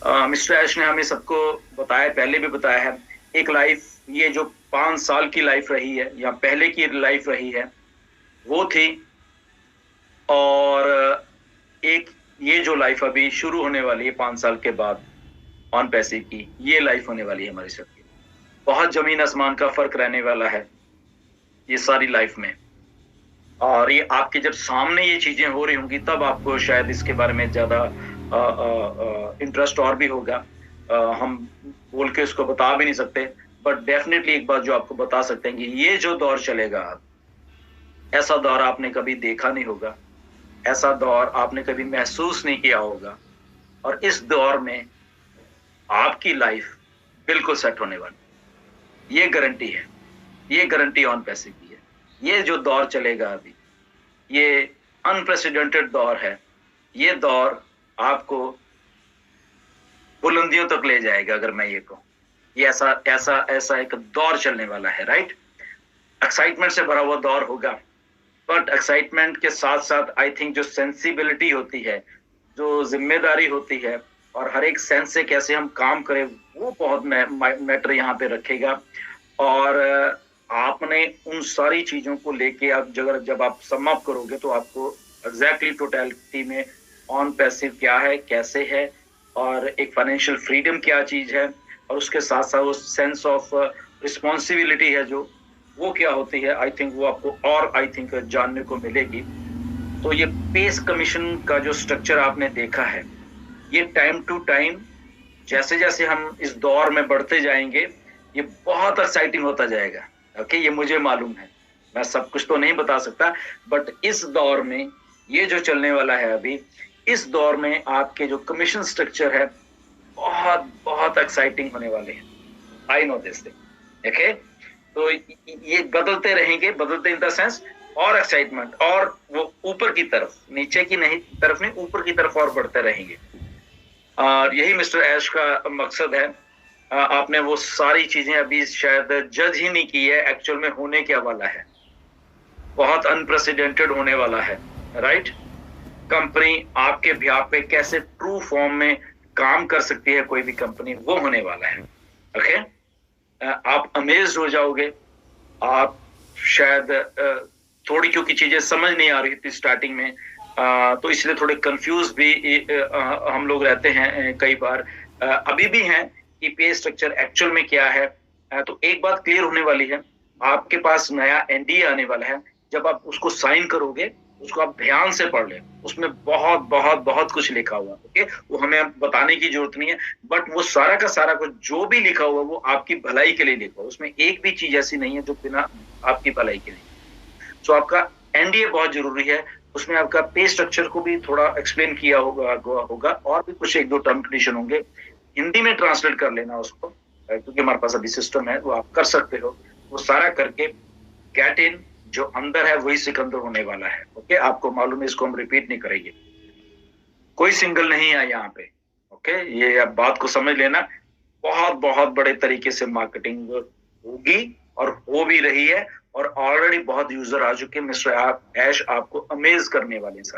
Mister ऐश ने हमें सबको बताया, पहले भी बताया है, एक लाइफ, ये जो 5 साल की लाइफ रही है या पहले की लाइफ रही है वो थी, और एक ये जो लाइफ अभी शुरू होने वाली है 5 साल के बाद ऑन पैसे की, ये लाइफ होने वाली है हमारी सबकी। बहुत जमीन आसमान का फर्क रहने वाला है ये सारी लाइफ में। और ये आपके जब सामने ये चीजें हो रही होंगी तब आपको शायद इसके बारे में ज्यादा इंटरेस्ट और भी होगा। हम बोल के उसको बता भी नहीं सकते, बट डेफिनेटली एक बात जो आपको बता सकते हैं कि ये जो दौर चलेगा, ऐसा दौर आपने कभी देखा नहीं होगा, ऐसा दौर आपने कभी महसूस नहीं किया होगा। और इस दौर में आपकी लाइफ बिल्कुल सेट होने वाली, ये गारंटी है, ये गारंटी ऑन पैसे की है। ये जो दौर चलेगा अभी, ये अनप्रेसिडेंटेड दौर है। ये दौर आपको बुलंदियों तक ले जाएगा। अगर मैं ये कहूं, ये ऐसा ऐसा ऐसा एक दौर चलने वाला है, राइट। एक्साइटमेंट से भरा हुआ दौर होगा, बट एक्साइटमेंट के साथ साथ आई थिंक जो सेंसिबिलिटी होती है, जो जिम्मेदारी होती है, और हर एक सेंस से कैसे हम काम करें, वो बहुत मैटर यहाँ पे रखेगा। और आपने उन सारी चीजों को लेके आप जब आप सम अप करोगे तो आपको एग्जैक्टली टोटलिटी में ऑन पैसिव क्या है, कैसे है, और एक फाइनेंशियल फ्रीडम क्या चीज है, और उसके साथ साथ वो सेंस ऑफ रिस्पॉन्सिबिलिटी है जो, वो क्या होती है, आई थिंक वो आपको और आई थिंक जानने को मिलेगी। तो ये पेस कमीशन का जो स्ट्रक्चर आपने देखा है, ये टाइम टू टाइम जैसे जैसे हम इस दौर में बढ़ते जाएंगे, ये बहुत एक्साइटिंग होता जाएगा। ओके, ये मुझे मालूम है, मैं सब कुछ तो नहीं बता सकता, बट इस दौर में ये जो चलने वाला है अभी, इस दौर में आपके जो कमीशन स्ट्रक्चर है बहुत बहुत एक्साइटिंग होने वाले हैं। I know this thing. Okay, तो ये बदलते रहेंगे, बदलते इन द सेंस, और एक्साइटमेंट, और वो ऊपर की तरफ, नीचे की नहीं तरफ नहीं, ऊपर की तरफ और बढ़ते रहेंगे। और यही मिस्टर ऐश का मकसद है। आपने वो सारी चीजें अभी शायद जज ही नहीं की है, एक्चुअल में होने क्या वाला है, बहुत अनप्रेसिडेंटेड होने वाला है, राइट। कंपनी आपके बिहाफ पे कैसे ट्रू फॉर्म में काम कर सकती है, कोई भी कंपनी, वो होने वाला है। ओके, आप अमेज्ड हो जाओगे। आप शायद थोड़ी, क्योंकि चीजें समझ नहीं आ रही थी स्टार्टिंग में, तो इसलिए थोड़े कंफ्यूज भी हम लोग रहते हैं कई बार, अभी भी हैं कि पे स्ट्रक्चर एक्चुअल में क्या है। तो एक बात क्लियर होने वाली है, आपके पास नया एनडीए आने वाला है। जब आप उसको साइन करोगे, उसको आप ध्यान से पढ़ लें, उसमें बहुत बहुत बहुत कुछ लिखा हुआ है। ओके, वो हमें बताने की जरूरत नहीं है, बट वो सारा का सारा कुछ जो भी लिखा हुआ वो आपकी भलाई के लिए लिखा हुआ, उसमें एक भी चीज ऐसी नहीं है जो बिना आपकी भलाई के लिए। सो आपका एनडीए बहुत जरूरी है। उसमें आपका पे स्ट्रक्चर को भी थोड़ा एक्सप्लेन किया होगा, और भी कुछ एक दो टर्म कंडीशन होंगे, हिंदी में ट्रांसलेट कर लेना उसको, क्योंकि हमारे पास अभी सिस्टम है, वो आप कर सकते हो। वो सारा करके गेट इन, जो अंदर है वही सिकंदर होने वाला है। ओके, आपको मालूम है, इसको हम रिपीट नहीं करेंगे, कोई सिंगल नहीं है यहाँ पे। ओके, ये आप बात को समझ लेना। बहुत बहुत बड़े तरीके से मार्केटिंग होगी और हो भी रही है, और ऑलरेडी बहुत यूजर आ चुके हैं। मिस्टर ऐश आपको अमेज करने वाले हैं सर।